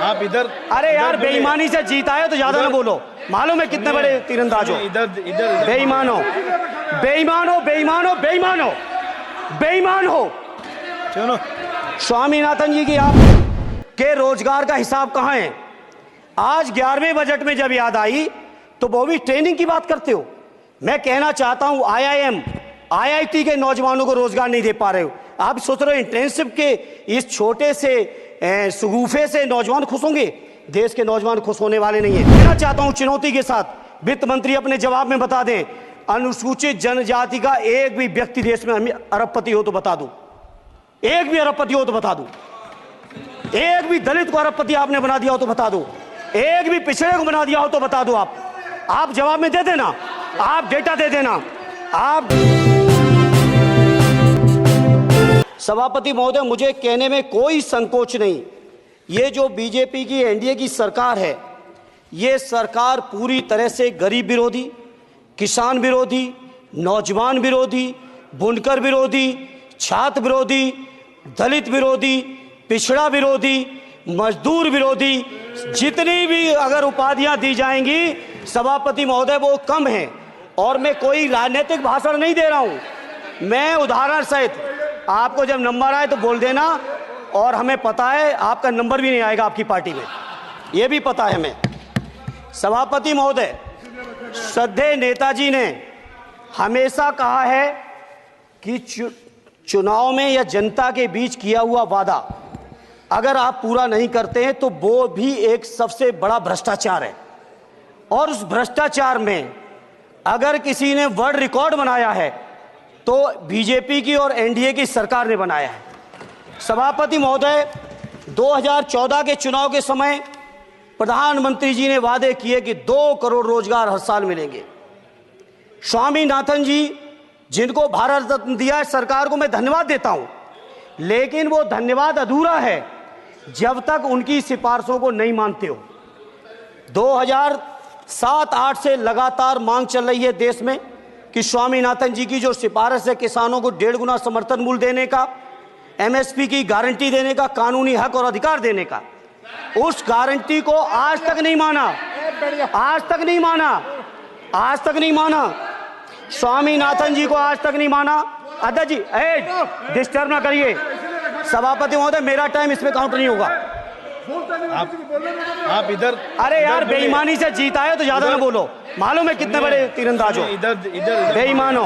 आप इधर। अरे यार बेईमानी से जीता है तो ज्यादा ना बोलो, मालूम है कितने बड़े तीरंदाज हो। इधर इधर बेईमान हो, बेईमान हो, बेईमान हो, बेईमान हो, बेईमान हो। चलो स्वामीनाथन जी की आप के रोजगार का हिसाब कहाँ है? आज 11वें बजट में जब याद आई तो वो भी ट्रेनिंग की बात करते हो। मैं कहना चाहता हूं IIM IIT के नौजवानों को रोजगार नहीं दे पा रहे हो। आप सोच रहे हो इंटर्नशिप के इस छोटे से सुगूफे से नौजवान खुश होंगे? देश के नौजवान खुश होने वाले नहीं है। कहना चाहता हूं चुनौती के साथ वित्त मंत्री अपने जवाब में बता दें, अनुसूचित जनजाति का एक भी व्यक्ति देश में अरबपति हो तो बता दो, एक भी अरबपति हो तो बता दो, एक भी दलित को अरबपति आपने बना दिया हो तो बता दो, एक भी पिछड़े को बना दिया हो तो बता दो। आप जवाब में दे देना, आप डेटा दे देना। आप सभापति महोदय, मुझे कहने में कोई संकोच नहीं, ये जो बीजेपी की एनडीए की सरकार है, ये सरकार पूरी तरह से गरीब विरोधी, किसान विरोधी, नौजवान विरोधी, बुनकर विरोधी, छात्र विरोधी, दलित विरोधी, पिछड़ा विरोधी, मजदूर विरोधी, जितनी भी अगर उपाधियां दी जाएंगी सभापति महोदय वो कम है। और मैं कोई राजनीतिक भाषण नहीं दे रहा हूं, मैं उदाहरण सहित आपको जब नंबर आए तो बोल देना। और हमें पता है आपका नंबर भी नहीं आएगा आपकी पार्टी में, ये भी पता है हमें। सभापति महोदय, श्रद्धेय नेताजी ने हमेशा कहा है कि चुनाव में या जनता के बीच किया हुआ वादा अगर आप पूरा नहीं करते हैं तो वो भी एक सबसे बड़ा भ्रष्टाचार है। और उस भ्रष्टाचार में अगर किसी ने वर्ल्ड रिकॉर्ड बनाया है तो बीजेपी की और एनडीए की सरकार ने बनाया है। सभापति महोदय, 2014 के चुनाव के समय प्रधानमंत्री जी ने वादे किए कि 2 करोड़ रोजगार हर साल मिलेंगे। स्वामीनाथन जी जिनको भारत रत्न दिया है सरकार को मैं धन्यवाद देता हूं, लेकिन वो धन्यवाद अधूरा है जब तक उनकी सिफारिशों को नहीं मानते हो। 2007-8 से लगातार मांग चल रही है देश में कि स्वामीनाथन जी की जो सिफारिश है किसानों को 1.5 गुना समर्थन मूल्य देने का, MSP की गारंटी देने का, कानूनी हक और अधिकार देने का, उस गारंटी को आज तक नहीं माना, आज तक नहीं माना, आज तक नहीं माना। स्वामीनाथन जी को आज तक नहीं माना। अध्यक्ष जी डिस्टर्ब ना करिए। सभापति महोदय, मेरा टाइम इसमें काउंट नहीं होगा। आप इधर। अरे यार बेईमानी से जीता है तो ज्यादा ना बोलो, मालूम है कितने बड़े तीरंदाज हो। इधर इधर बेईमान हो,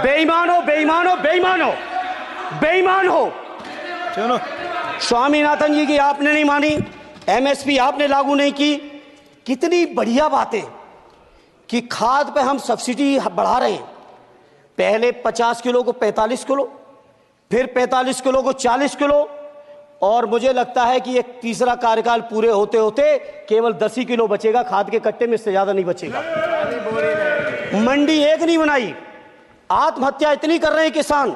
बेईमान हो, बेईमान हो, बेईमान हो, बेईमान हो। चलो स्वामीनाथन जी की आपने नहीं मानी, MSP आपने लागू नहीं की। कितनी बढ़िया बातें कि खाद पे हम सब्सिडी बढ़ा रहे हैं, पहले 50 किलो को 45 किलो, फिर 45 किलो को 40 किलो, और मुझे लगता है कि एक तीसरा कार्यकाल पूरे होते होते केवल 10 ही किलो बचेगा खाद के कट्टे में, इससे ज्यादा नहीं बचेगा। मंडी एक नहीं बनाई, आत्महत्या इतनी कर रहे हैं किसान।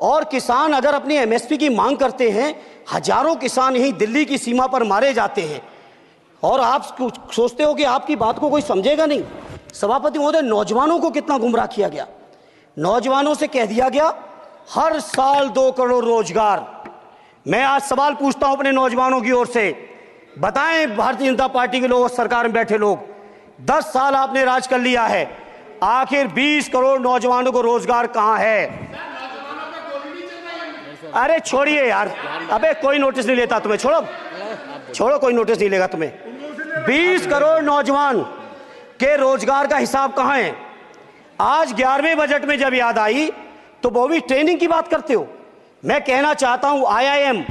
और किसान अगर अपनी MSP की मांग करते हैं, हजारों किसान यही दिल्ली की सीमा पर मारे जाते हैं, और आप सोचते हो कि आपकी बात को कोई समझेगा नहीं। सभापति महोदय, नौजवानों को कितना गुमराह किया गया। नौजवानों से कह दिया गया हर साल 2 करोड़ रोजगार। मैं आज सवाल पूछता हूं अपने नौजवानों की ओर से, बताएं भारतीय जनता पार्टी के लोग, सरकार में बैठे लोग, 10 साल आपने राज कर लिया है, आखिर 20 करोड़ नौजवानों को रोजगार कहां है? अरे छोड़िए यार, अबे कोई नोटिस नहीं लेता तुम्हें, छोड़ो छोड़ो, कोई नोटिस नहीं लेगा तुम्हें। 20 करोड़ नौजवान के रोजगार का हिसाब कहां है? आज 11वें बजट में जब याद आई तो वो भी ट्रेनिंग की बात करते हो। मैं कहना चाहता हूं IIM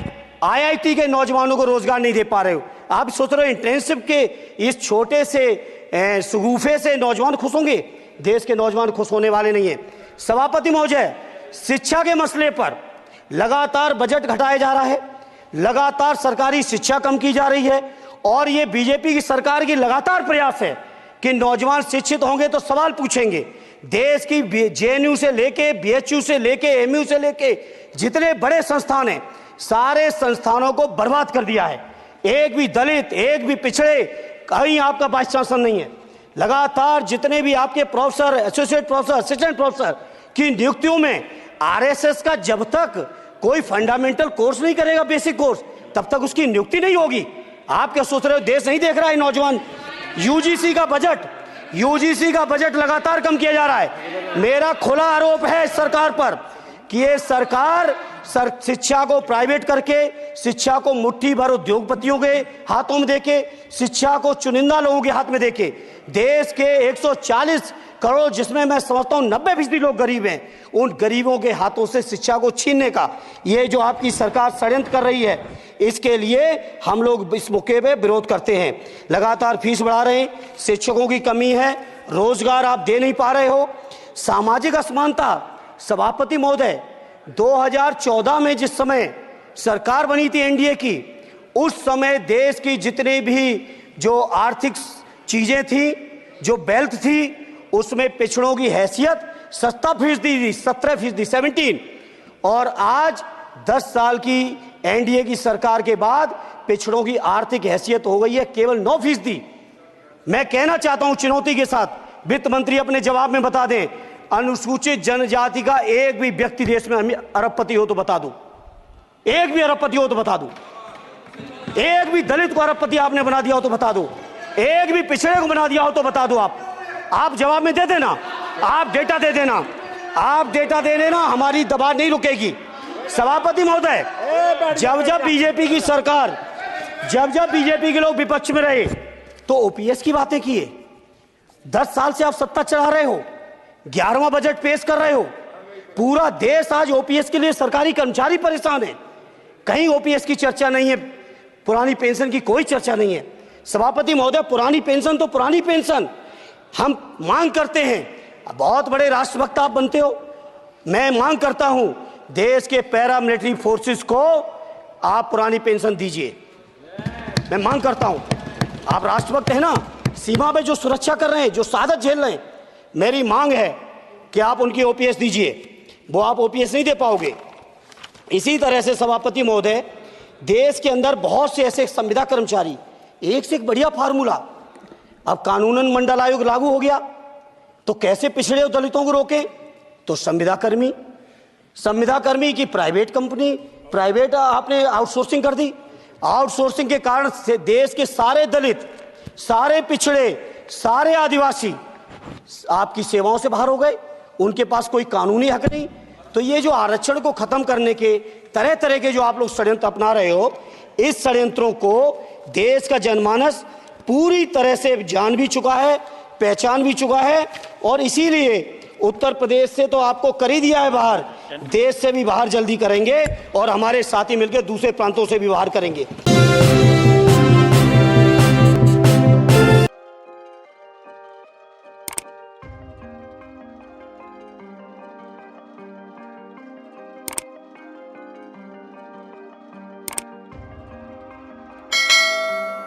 IIT के नौजवानों को रोजगार नहीं दे पा रहे हो। आप सोच रहे हो इंटर्नशिप के इस छोटे से सुगूफे से नौजवान खुश होंगे? देश के नौजवान खुश होने वाले नहीं है। सभापति महोदय, शिक्षा के मसले पर लगातार बजट घटाया जा रहा है, लगातार सरकारी शिक्षा कम की जा रही है, और ये बीजेपी की सरकार की लगातार प्रयास है कि नौजवान शिक्षित होंगे तो सवाल पूछेंगे। देश की JNU से लेके BHU से लेके MU से लेके जितने बड़े संस्थान हैं, सारे संस्थानों को बर्बाद कर दिया है। एक भी दलित, एक भी पिछड़े, कहीं आपका वाइस चांसलर नहीं है। लगातार जितने भी आपके professor, associate professor, assistant professor की नियुक्तियों में RSS का जब तक कोई फंडामेंटल कोर्स नहीं करेगा, बेसिक कोर्स, तब तक उसकी नियुक्ति नहीं होगी। आप क्या सोच रहे हो देश नहीं देख रहा है नौजवान? यूजीसी का बजट लगातार कम किया जा रहा है। मेरा खुला आरोप है इस सरकार पर कि ये सरकार शिक्षा को प्राइवेट करके, शिक्षा को मुट्ठी भर उद्योगपतियों के हाथों में देके, शिक्षा को चुनिंदा लोगों के हाथ में देके, देश के 140 करोड़, जिसमें मैं समझता हूं 90% लोग गरीब हैं, उन गरीबों के हाथों से शिक्षा को छीनने का ये जो आपकी सरकार षड्यंत्र कर रही है, इसके लिए हम लोग इस मौके पे विरोध करते हैं। लगातार फीस बढ़ा रहे हैं, शिक्षकों की कमी है, रोजगार आप दे नहीं पा रहे हो, सामाजिक असमानता। सभापति महोदय, 2014 में जिस समय सरकार बनी थी एनडीए की, उस समय देश की जितने भी जो आर्थिक चीजें थी, जो वेल्थ थी, उसमें पिछड़ों की हैसियत 17%, और आज 10 साल की एनडीए की सरकार के बाद पिछड़ों की आर्थिक हैसियत हो गई है केवल 9%। मैं कहना चाहता हूं चुनौती के साथ, वित्त मंत्री अपने जवाब में बता दें, अनुसूचित जनजाति का एक भी व्यक्ति देश में अरबपति हो तो बता दूं, एक भी अरबपति हो तो बता दूं, एक भी दलित को अरबपति आपने बना दिया हो तो बता दो, एक भी पिछड़े को बना दिया हो तो बता दो। आप जवाब में दे देना, आप डेटा दे देना, आप डेटा दे देना, हमारी दबाव नहीं रुकेगी। सभापति महोदय, जब बीजेपी की सरकार, जब बीजेपी के लोग विपक्ष में रहे तो ओपीएस की बातें किए। 10 साल से आप सत्ता चढ़ा रहे हो, 11वां बजट पेश कर रहे हो, पूरा देश आज ओपीएस के लिए सरकारी कर्मचारी परेशान है, कहीं ओपीएस की चर्चा नहीं है, पुरानी पेंशन की कोई चर्चा नहीं है। सभापति महोदय, पुरानी पेंशन तो पुरानी पेंशन, हम मांग करते हैं, बहुत बड़े राष्ट्रभक्त आप बनते हो, मैं मांग करता हूं देश के पैरामिलिट्री फोर्सेस को आप पुरानी पेंशन दीजिए। मैं मांग करता हूं, आप राष्ट्रभक्त हैं ना, सीमा पे जो सुरक्षा कर रहे हैं, जो शहादत झेल रहे हैं, मेरी मांग है कि आप उनकी ओपीएस दीजिए। वो आप ओपीएस नहीं दे पाओगे। इसी तरह से सभापति महोदय, देश के अंदर बहुत से ऐसे संविदा कर्मचारी, एक से एक बढ़िया फार्मूला, अब कानूनन मंडल आयोग लागू हो गया तो कैसे पिछड़े और दलितों को रोकें? तो संविदा कर्मी की प्राइवेट कंपनी, प्राइवेट आपने आउटसोर्सिंग कर दी। आउटसोर्सिंग के कारण से देश के सारे दलित, सारे पिछड़े, सारे आदिवासी आपकी सेवाओं से बाहर हो गए, उनके पास कोई कानूनी हक नहीं। तो ये जो आरक्षण को खत्म करने के तरह तरह के जो आप लोग षड्यंत्र अपना रहे हो, इस षड्यंत्रों को देश का जनमानस पूरी तरह से जान भी चुका है, पहचान भी चुका है, और इसीलिए उत्तर प्रदेश से तो आपको कर ही दिया है बाहर, देश से भी बाहर जल्दी करेंगे और हमारे साथी मिलकर दूसरे प्रांतों से भी बाहर करेंगे।